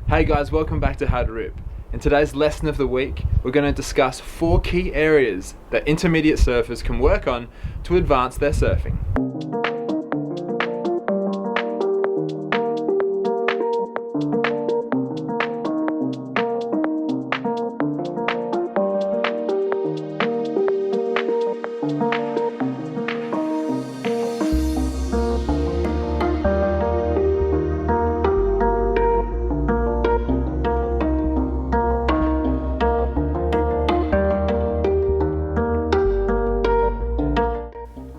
Hey guys, welcome back to How to Rip. In today's lesson of the week, we're going to discuss 4 key areas that intermediate surfers can work on to advance their surfing.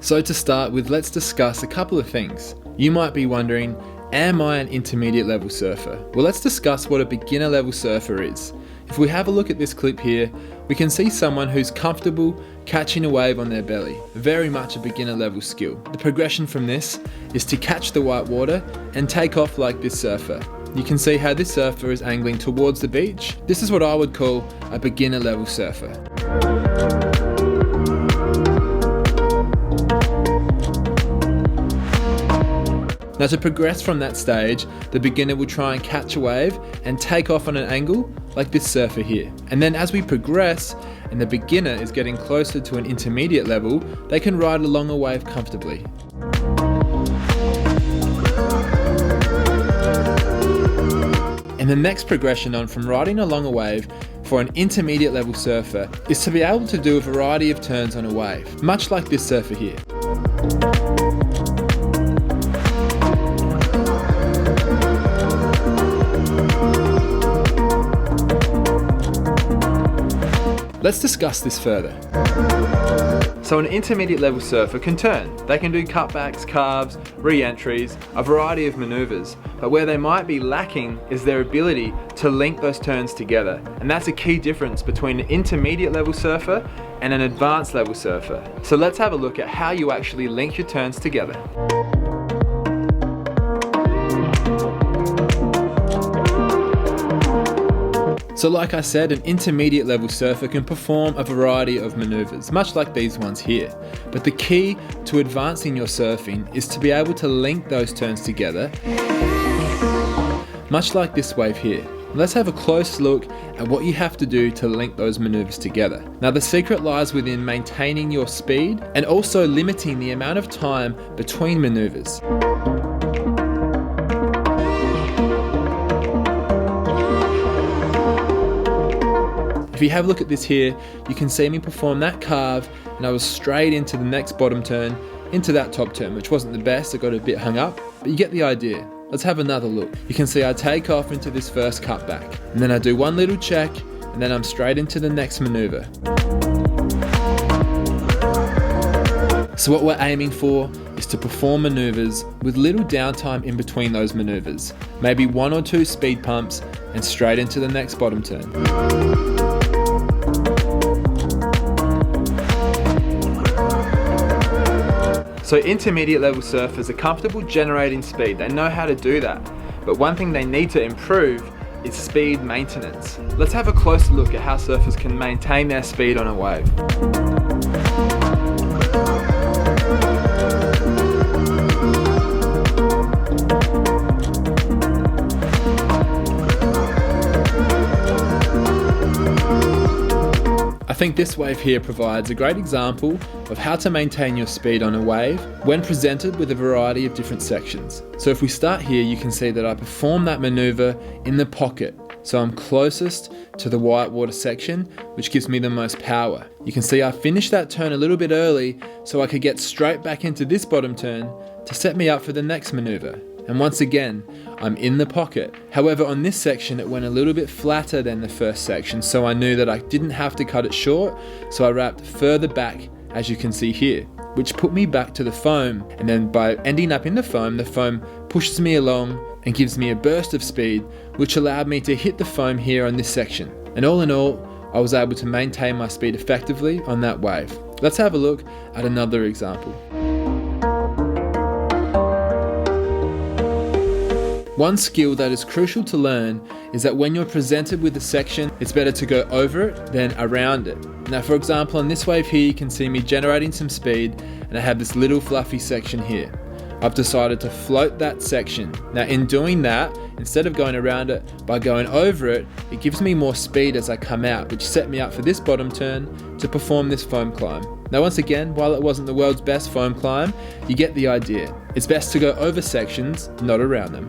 So to start with, let's discuss a couple of things. You might be wondering, am I an intermediate level surfer? Well, let's discuss what a beginner level surfer is. If we have a look at this clip here, we can see someone who's comfortable catching a wave on their belly. Very much a beginner level skill. The progression from this is to catch the white water and take off like this surfer. You can see how this surfer is angling towards the beach. This is what I would call a beginner level surfer. Now to progress from that stage, the beginner will try and catch a wave and take off on an angle like this surfer here. And then as we progress and the beginner is getting closer to an intermediate level, they can ride along a wave comfortably. And the next progression on from riding along a wave for an intermediate level surfer is to be able to do a variety of turns on a wave, much like this surfer here. Let's discuss this further. So an intermediate level surfer can turn. They can do cutbacks, carves, re-entries, a variety of maneuvers. But where they might be lacking is their ability to link those turns together. And that's a key difference between an intermediate level surfer and an advanced level surfer. So let's have a look at how you actually link your turns together. So like I said, an intermediate level surfer can perform a variety of maneuvers, much like these ones here. But the key to advancing your surfing is to be able to link those turns together, much like this wave here. Let's have a close look at what you have to do to link those maneuvers together. Now the secret lies within maintaining your speed and also limiting the amount of time between maneuvers. If you have a look at this here, you can see me perform that carve and I was straight into the next bottom turn, into that top turn, which wasn't the best, I got a bit hung up, but you get the idea. Let's have another look. You can see I take off into this first cutback, and then I do one little check, and then I'm straight into the next maneuver. So what we're aiming for is to perform maneuvers with little downtime in between those maneuvers. Maybe 1 or 2 speed pumps and straight into the next bottom turn. So intermediate level surfers are comfortable generating speed. They know how to do that. But one thing they need to improve is speed maintenance. Let's have a closer look at how surfers can maintain their speed on a wave. I think this wave here provides a great example of how to maintain your speed on a wave when presented with a variety of different sections. So if we start here, you can see that I perform that maneuver in the pocket. So I'm closest to the whitewater section, which gives me the most power. You can see I finished that turn a little bit early so I could get straight back into this bottom turn to set me up for the next maneuver. And once again, I'm in the pocket. However, on this section, it went a little bit flatter than the first section, so I knew that I didn't have to cut it short, so I wrapped further back, as you can see here, which put me back to the foam. And then by ending up in the foam pushes me along and gives me a burst of speed, which allowed me to hit the foam here on this section. And all in all, I was able to maintain my speed effectively on that wave. Let's have a look at another example. One skill that is crucial to learn is that when you're presented with a section, it's better to go over it than around it. Now, for example, on this wave here, you can see me generating some speed and I have this little fluffy section here. I've decided to float that section. Now in doing that, instead of going around it by going over it, it gives me more speed as I come out, which set me up for this bottom turn to perform this foam climb. Now once again, while it wasn't the world's best foam climb, you get the idea. It's best to go over sections, not around them.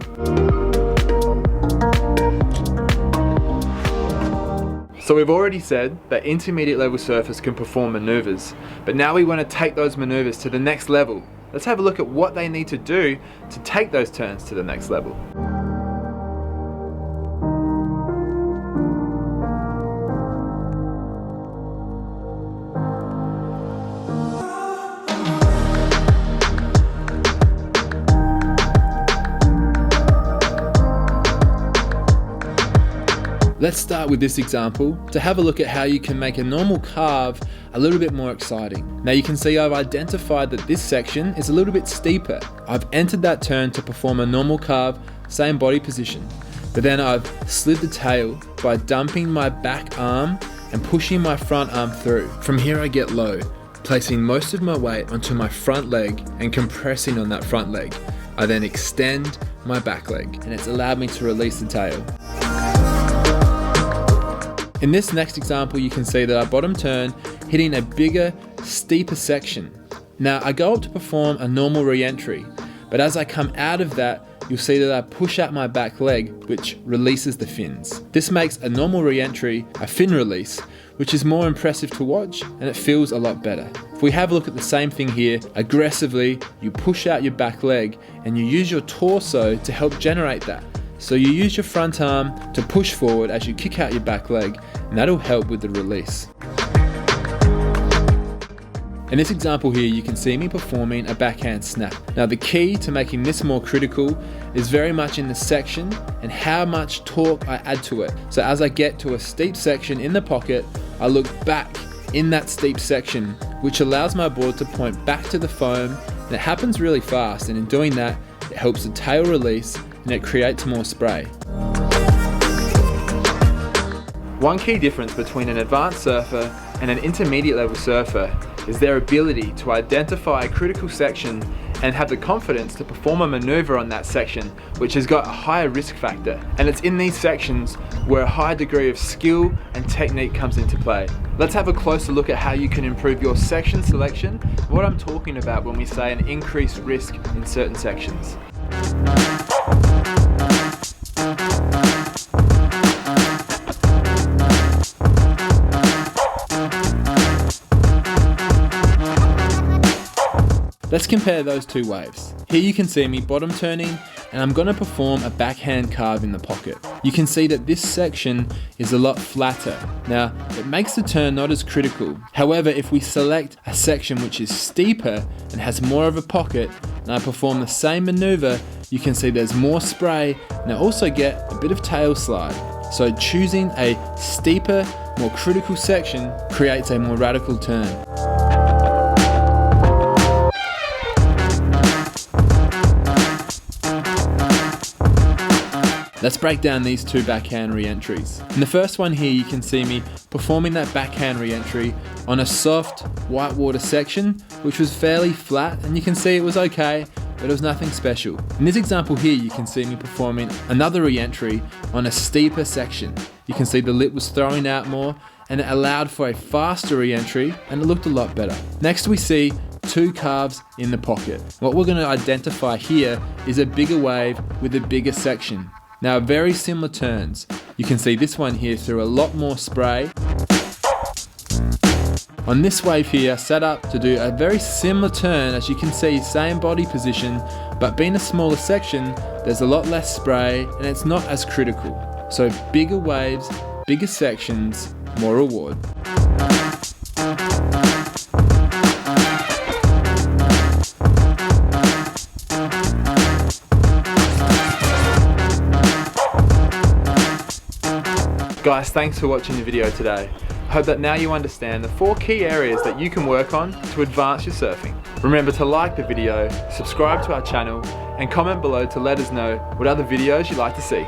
So we've already said that intermediate level surfers can perform maneuvers, but now we want to take those maneuvers to the next level. Let's have a look at what they need to do to take those turns to the next level. Let's start with this example to have a look at how you can make a normal carve a little bit more exciting. Now you can see I've identified that this section is a little bit steeper. I've entered that turn to perform a normal carve, same body position, but then I've slid the tail by dumping my back arm and pushing my front arm through. From here I get low, placing most of my weight onto my front leg and compressing on that front leg. I then extend my back leg and it's allowed me to release the tail. In this next example, you can see that I bottom turn, hitting a bigger, steeper section. Now I go up to perform a normal re-entry, but as I come out of that, you'll see that I push out my back leg, which releases the fins. This makes a normal re-entry a fin release, which is more impressive to watch and it feels a lot better. If we have a look at the same thing here, aggressively, you push out your back leg and you use your torso to help generate that. So you use your front arm to push forward as you kick out your back leg, and that'll help with the release. In this example here, you can see me performing a backhand snap. Now the key to making this more critical is very much in the section and how much torque I add to it. So as I get to a steep section in the pocket, I look back in that steep section, which allows my board to point back to the foam, and it happens really fast, and in doing that, it helps the tail release and it creates more spray. One key difference between an advanced surfer and an intermediate level surfer is their ability to identify a critical section and have the confidence to perform a maneuver on that section, which has got a higher risk factor. And it's in these sections where a high degree of skill and technique comes into play. Let's have a closer look at how you can improve your section selection, what I'm talking about when we say an increased risk in certain sections. Let's compare those two waves. Here you can see me bottom turning and I'm going to perform a backhand carve in the pocket. You can see that this section is a lot flatter. Now, it makes the turn not as critical. However, if we select a section which is steeper and has more of a pocket and I perform the same maneuver, you can see there's more spray and I also get a bit of tail slide. So choosing a steeper, more critical section creates a more radical turn. Let's break down these two backhand re-entries. In the first one here, you can see me performing that backhand re-entry on a soft whitewater section, which was fairly flat, and you can see it was okay, but it was nothing special. In this example here, you can see me performing another re-entry on a steeper section. You can see the lip was throwing out more, and it allowed for a faster re-entry, and it looked a lot better. Next we see two carves in the pocket. What we're going to identify here is a bigger wave with a bigger section. Now, very similar turns. You can see this one here threw a lot more spray. On this wave here, set up to do a very similar turn. As you can see, same body position, but being a smaller section, there's a lot less spray and it's not as critical. So bigger waves, bigger sections, more reward. Guys, thanks for watching the video today. I hope that now you understand the 4 key areas that you can work on to advance your surfing. Remember to like the video, subscribe to our channel, and comment below to let us know what other videos you'd like to see.